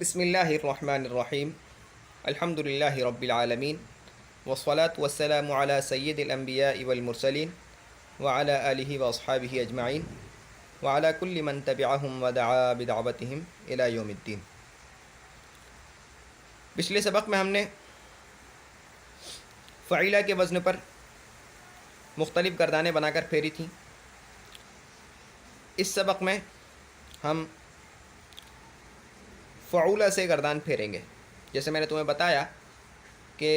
بسم اللہ الرحمن الرحیم الحمد للہ رب العالمین والصلاة والسلام علی سید الانبیاء والمرسلین وعلی آلہ واصحابہ اجمعین وعلی کل من تبعہم ودعا بدعوتہم الی یوم الدین۔ پچھلے سبق میں ہم نے فعیلہ کے وزن پر مختلف گردانیں بنا کر پھیری تھیں۔ اس سبق میں ہم فعولہ سے گردان پھیریں گے۔ جیسے میں نے تمہیں بتایا کہ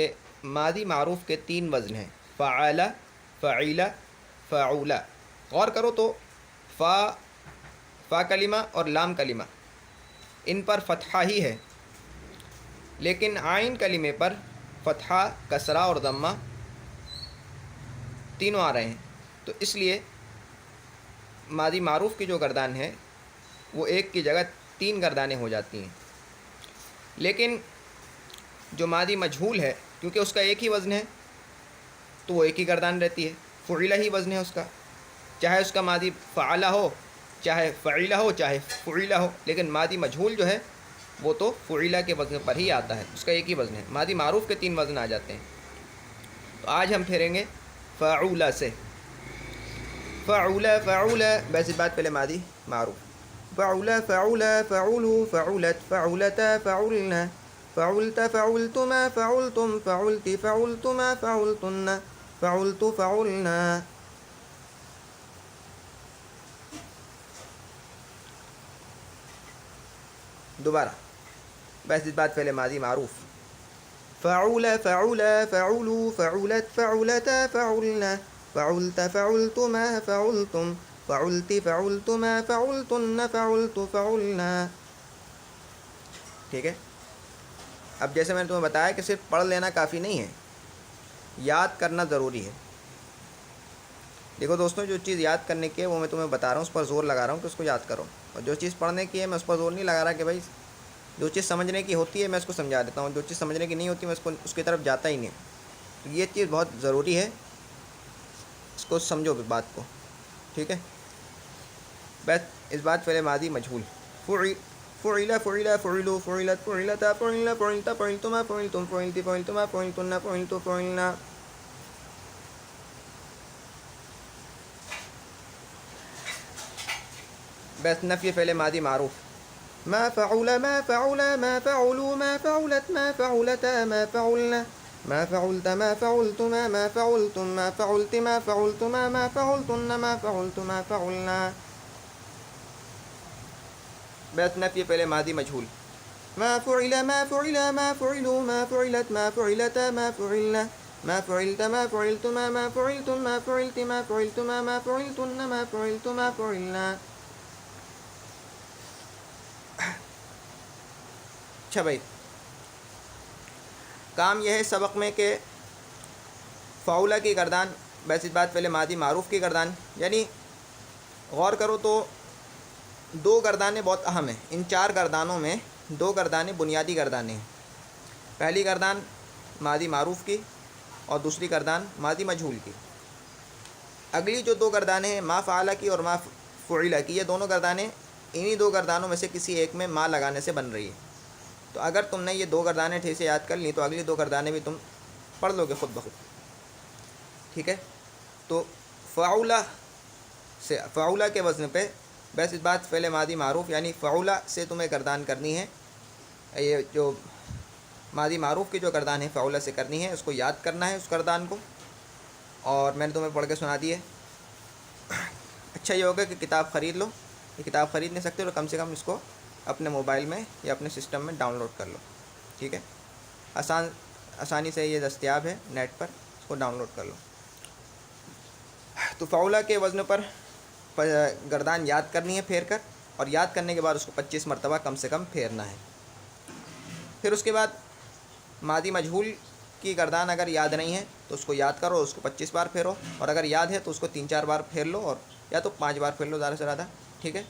ماضی معروف کے 3 وزن ہیں، فعل، فعیلہ، فعولہ۔ غور کرو تو فا کلمہ اور لام کلمہ ان پر فتحہ ہی ہے، لیکن عین کلمے پر فتحہ، کسرہ اور ضمہ تینوں آ رہے ہیں، تو اس لیے ماضی معروف کی جو گردان ہے وہ ایک کی جگہ 3 گردانیں ہو جاتی ہیں۔ لیکن جو ماضی مجہول ہے، کیونکہ اس کا ایک ہی وزن ہے تو وہ ایک ہی گردان رہتی ہے، فعیلہ ہی وزن ہے اس کا، چاہے اس کا ماضی فعلہ ہو، چاہے فعیلہ ہو، چاہے فعیلہ ہو، لیکن ماضی مجہول جو ہے وہ تو فعیلہ کے وزن پر ہی آتا ہے، اس کا ایک ہی وزن ہے۔ ماضی معروف کے 3 وزن آ جاتے ہیں۔ تو آج ہم پھیریں گے فعولہ سے۔ فعولہ، فعولہ، ویسے بات پہلے ماضی معروف، فعولہ، فعولہ، فعولو، فعولت، فعولتا، فعولنا، فعلت، فعلتما، فعلتم، فعلت، فعلتما، فعلتن، فعلت، فعلنا۔ دوبارہ بس اس بات پہلے ماضی معروف، فعول، فعول، فعولو، فعولت، فعولتا، فعلنا، فعلت، فعلتما، فعلتم، فعلت، فعلتما، فعلتن، فعلت، فعلنا۔ ٹھیک ہے۔ اب جیسے میں نے تمہیں بتایا کہ صرف پڑھ لینا کافی نہیں ہے، یاد کرنا ضروری ہے۔ دیکھو دوستوں، جو چیز یاد کرنے کی ہے وہ میں تمہیں بتا رہا ہوں، اس پر زور لگا رہا ہوں کہ اس کو یاد کرو، اور جو چیز پڑھنے کی ہے میں اس پر زور نہیں لگا رہا کہ بھائی جو چیز سمجھنے کی ہوتی ہے میں اس کو سمجھا دیتا ہوں، جو چیز سمجھنے کی نہیں ہوتی میں اس کی طرف جاتا ہی نہیں۔ تو یہ چیز بہت ضروری ہے، اس کو سمجھو بات کو، ٹھیک ہے۔ بس اس بات پہلے ماضی مجہول، فعل، فعل، فعلو، فعلت، فعلتا، فعلنا، فعلتا، فعلتما، فعلتم، فعلت، فعلتما، فعلتن، فعلت، فعلنا۔ بس نفی فعل ماضی معروف، ما فعل، ما فعل، ما فعلوا، ما فعلت، ما فعلتا، ما فعلنا، ما فعلت، ما فعلتما، ما فعلتم، ما فعلت، ما فعلتما، ما فعلتن، ما فعلت، ما فعلنا۔ بس نفی پہلے ماضی مجہول، ما فعل، ما فعل، ما فعلوا، ما فعلت، ما فعلتا، ما فعلنا، ما فعلت، ما فعلتما، ما فعلتم، ما فعلت، ما فعلتما، ما فعلتن، ما فعلت، ما فعلنا۔ اچھا بھائی، کام یہ ہے سبق میں کہ فعولہ کی گردان، بس اس بات پہلے ماضی معروف کی گردان، یعنی غور کرو تو 2 گردانیں بہت اہم ہیں۔ ان 4 گردانوں میں 2 گردانیں بنیادی گردانیں ہیں۔ پہلی گردان ماضی معروف کی اور دوسری گردان ماضی مجہول کی۔ اگلی جو 2 گردانیں ہیں ما فعلہ کی اور ما فعلہ کی، یہ دونوں گردانیں انہی 2 گردانوں میں سے کسی ایک میں ما لگانے سے بن رہی ہے۔ تو اگر تم نے یہ 2 گردانیں ٹھیک سے یاد کر لیں تو اگلی 2 گردانیں بھی تم پڑھ لو گے خود بخود، ٹھیک ہے۔ تو فعولہ سے، فعولہ کے وزن پہ بس اس بات فعل ماضی معروف یعنی فعولہ سے تمہیں گردان کرنی ہے۔ یہ جو ماضی معروف کی جو گردان ہے فعولہ سے کرنی ہے، اس کو یاد کرنا ہے اس گردان کو، اور میں نے تمہیں پڑھ کے سنا دی ہے۔ اچھا یہ ہوگا کہ کتاب خرید لو، یہ کتاب خرید نہیں سکتے تو کم سے کم اس کو اپنے موبائل میں یا اپنے سسٹم میں ڈاؤن لوڈ کر لو، ٹھیک ہے۔ آسانی سے یہ دستیاب ہے نیٹ پر، اس کو ڈاؤن لوڈ کر لو۔ تو فعولہ کے وزن پر گردان یاد کرنی ہے پھیر کر، اور یاد کرنے کے بعد اس کو 25 مرتبہ کم سے کم پھیرنا ہے۔ پھر اس کے بعد ماضی مجہول کی گردان اگر یاد نہیں ہے تو اس کو یاد کرو، اس کو 25 بار پھیرو، اور اگر یاد ہے تو اس کو 3-4 بار پھیر لو، اور یا تو 5 بار پھیر لو زیادہ سے زیادہ، ٹھیک ہے۔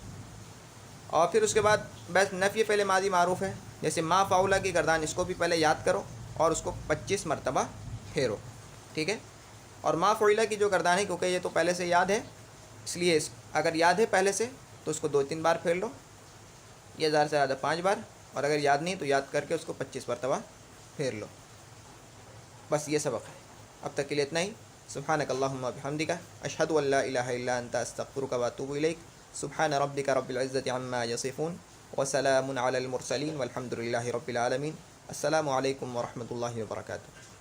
اور پھر اس کے بعد بس نفی فعل ماضی معروف ہے، جیسے ما فعولہ کی گردان، اس کو بھی پہلے یاد کرو اور اس کو 25 مرتبہ پھیرو، ٹھیک ہے۔ اور ما فعولہ کی جو گردان ہے، کیونکہ یہ تو پہلے سے یاد ہے، اس لیے اگر یاد ہے پہلے سے تو اس کو 2-3 بار پھیر لو، یہ زیادہ سے زیادہ 5 بار، اور اگر یاد نہیں تو یاد کر کے اس کو 25 مرتبہ پھیر لو. بس یہ سبق ہے. اب تک کے لیے اتنا ہی. سبحانک اللہم بحمدک اشہد ان لا الہ الا انت استغفرک واتوب الیک. سبحان ربک رب العزۃ عما یصفون وسلام علی المرسلین والحمد للہ رب العالمین. السلام علیکم ورحمۃ اللہ وبرکاتہ.